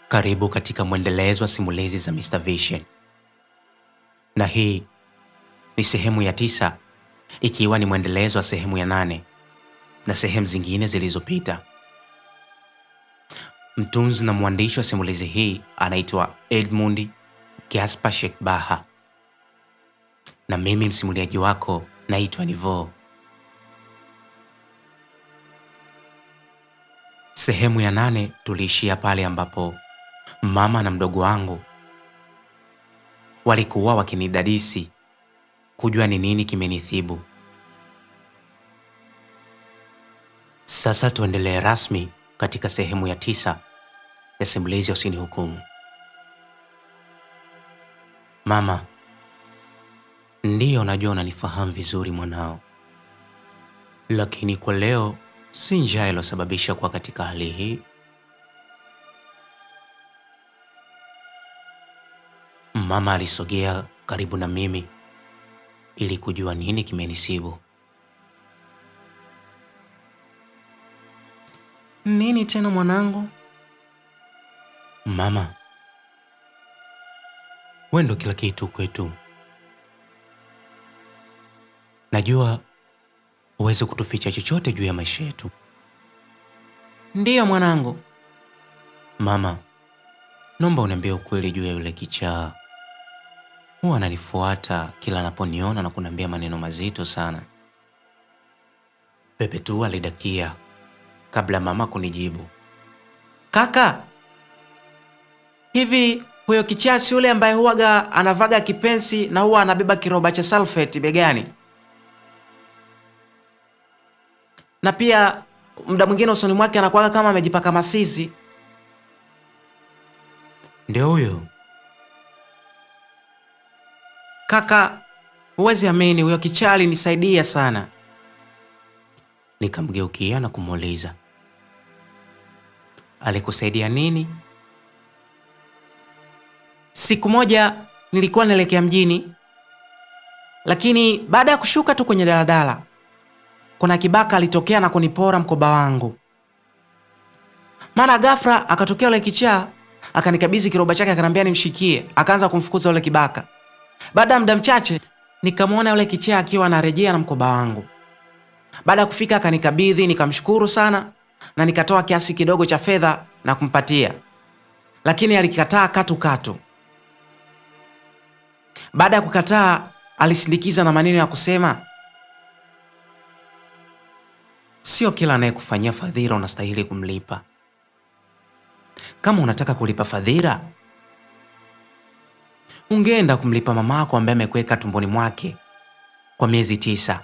Karibu katika mwendelezo wa simulizi za Mr. Vision. Na hii ni sehemu ya 9, ikiwa ni mwendelezo wa sehemu ya 8 na sehemu zingine zilizopita. Mtunzi na mwandishi wa simulizi hii anaitwa Edmund Gaspar Shekbaha. Na mimi msimuliaji wako naitwa Nivo. Sehemu ya 8 tuliishia pale ambapo mama na mdogo wangu walikuwa wakinidadisi kujua ni nini kimenithibu. Sasa tuendelee rasmi katika sehemu ya 9 ya simulizi ya Usinihukumu. Mama, ndiyo najua unanifahamu vizuri mwanao, lakini kwa leo si njaa iliyosababisha kuwa katika hali hii. Mama alisogea karibu na mimi ili kujua nini kimenisibu. Nini tena mwanangu? Mama, wewe ndo kila kitu kwetu. Najua huwezi kutuficha chochote juu ya maisha yetu. Ndiyo mwanangu. Mama, naomba uniambie ukweli juu ya yule kichaa. Huwa ananifuata kila anaponiona na kuniambia maneno mazito sana. Pepe tu alidakia kabla mama kunijibu. Kaka, hivi huyo kichaa si yule ambaye huwaga anavaga kipensi na huwa anabeba kiroba cha sulfate begani? Na pia muda mwingine usoni mwake anakuwaga kama amejipaka masizi. Ndio huyo. Kaka, huwezi amini, huyo kichaa alinisaidia sana. Nikamgeukia na kumuuliza, alikusaidia nini? Siku moja nilikuwa naelekea mjini, lakini baada ya kushuka tu kwenye daladala, kuna kibaka alitokea na kunipora mkoba wangu. Mara ghafla akatokea yule kichaa, akanikabidhi kiroba chake, akaniambia nimshikie, akaanza kumfukuza yule kibaka. Baada ya muda mchache nikamwona yule kichaa akiwa anarejea na mkoba wangu. Baada ya kufika akanikabidhi, nikamshukuru sana na nikatoa kiasi kidogo cha fedha na kumpatia, lakini alikataa katu. Baada ya kukataa alisindikiza na maneno ya kusema, sio kila anayekufanyia fadhila unastahili kumlipa. Kama unataka kulipa fadhila, ungeenda kumlipa mamako ambaye amekuweka tumboni mwake kwa miezi 9.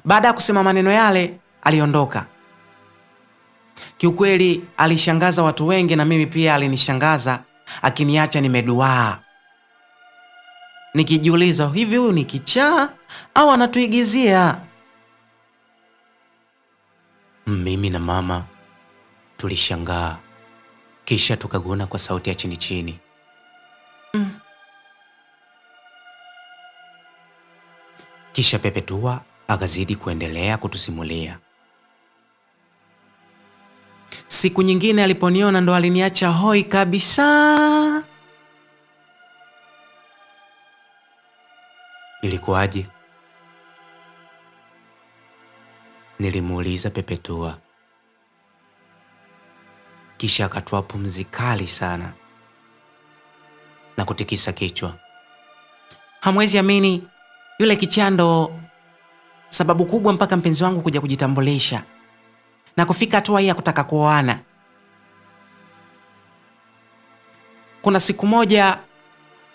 Baada ya kusema maneno yale aliondoka. Kiukweli alishangaza watu wengi na mimi pia alinishangaza, akiniacha nimeduaa nikijiuliza, hivi huyu ni kichaa au anatuigizia? Mimi na mama tulishangaa, kisha tukaguna kwa sauti ya chini chini. Kisha Pepe Tua akazidi kuendelea kutusimulia. Siku nyingine aliponiona ndo aliniacha hoi kabisa. Ilikuwaje? Nilimuuliza Pepe Tua. Kisha akatoa pumzi kali sana na kutikisa kichwa. Hamwezi amini, yule kichaa ndo sababu kubwa mpaka mpenzi wangu kuja kujitambulisha na kufika hatua hii ya kutaka kuoana. Kuna siku moja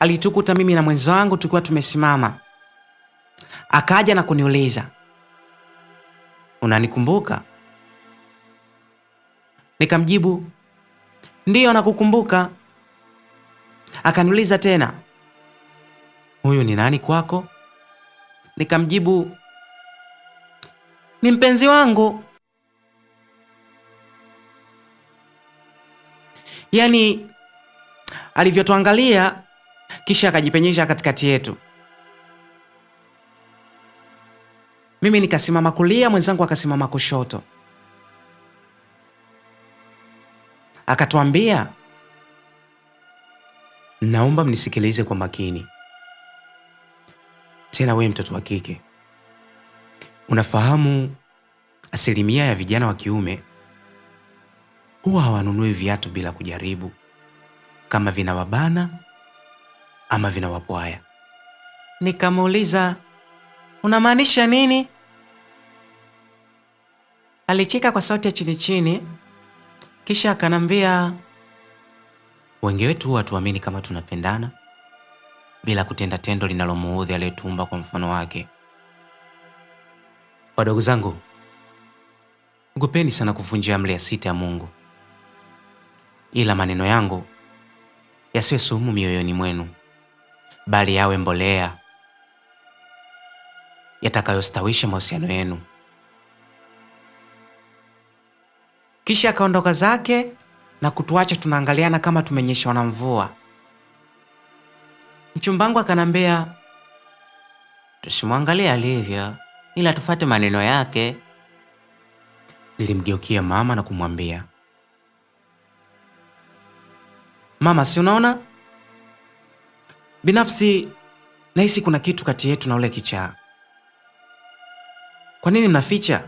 alitukuta mimi na mwenzi wangu tukiwa tumesimama, akaja na kuniuliza, unanikumbuka? Nikamjibu, ndiyo nakukumbuka. Akaniuliza tena, huyu ni nani kwako? Nikamjibu, ni mpenzi wangu. Yaani alivyotuangalia kisha akajipenyesha katikati yetu. Mimi nikasimama kulia, mwenzangu akasimama kushoto. akatuambia, naomba mnisikilize kwa makini. Tena wewe mtoto wa kike, unafahamu asilimia ya vijana wa kiume huwa hawanunui viatu bila kujaribu kama vinawabana ama vinawapwaya. Nikamuuliza, unamaanisha nini? Alicheka kwa sauti ya chini chini, kisha akanambia, wengi wetu huwa tuamini kama tunapendana bila kutenda tendo linalomuudhi aliyetuumba kwa mfano wake. Wadogo zangu, ogopeni sana kuvunja amri ya 6 ya Mungu, ila maneno yangu yasiwe sumu mioyoni mwenu, bali yawe mbolea yatakayostawisha mahusiano yenu. Kisha akaondoka zake na kutuacha tunaangaliana kama tumenyeshwa na mvua. Mchumbangu akanambia, tusimwangalie alivyo, ila tufate maneno yake. Nilimgeukia mama na kumwambia, mama, si unaona? Binafsi nahisi kuna kitu kati yetu na ule kichaa. Kwa nini mnaficha?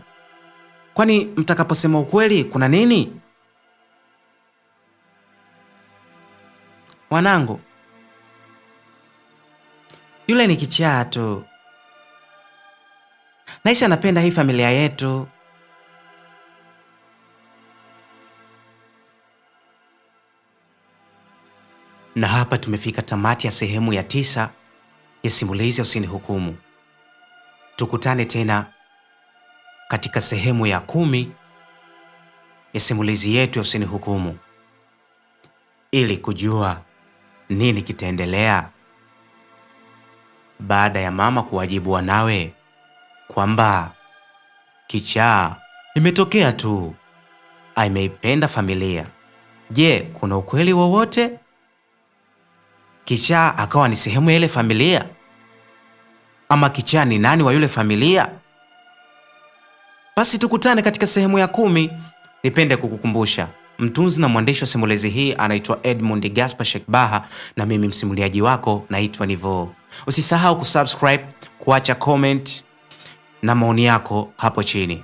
Kwani mtakaposema ukweli kuna nini? Wanangu, yule ni kichaa tu. Nahisi anapenda hii familia yetu. Na hapa tumefika tamati ya sehemu ya 9 ya simulizi ya Usinihukumu. Tukutane tena katika sehemu ya 10 ya simulizi yetu ya Usinihukumu ili kujua nini kitaendelea baada ya mama kuwajibu wanawe kwamba kichaa imetokea tu, ameipenda familia. Je, kuna ukweli wowote? Kichaa akawa ni sehemu ya ile familia? Ama kichaa ni nani wa yule familia? Basi tukutane katika sehemu ya 10. Nipende kukukumbusha, mtunzi na mwandishi wa simulizi hii anaitwa Edmund Gaspar Shekbaha na mimi msimuliaji wako naitwa Nivo. Usisahau kusubscribe, kuacha comment na maoni yako hapo chini.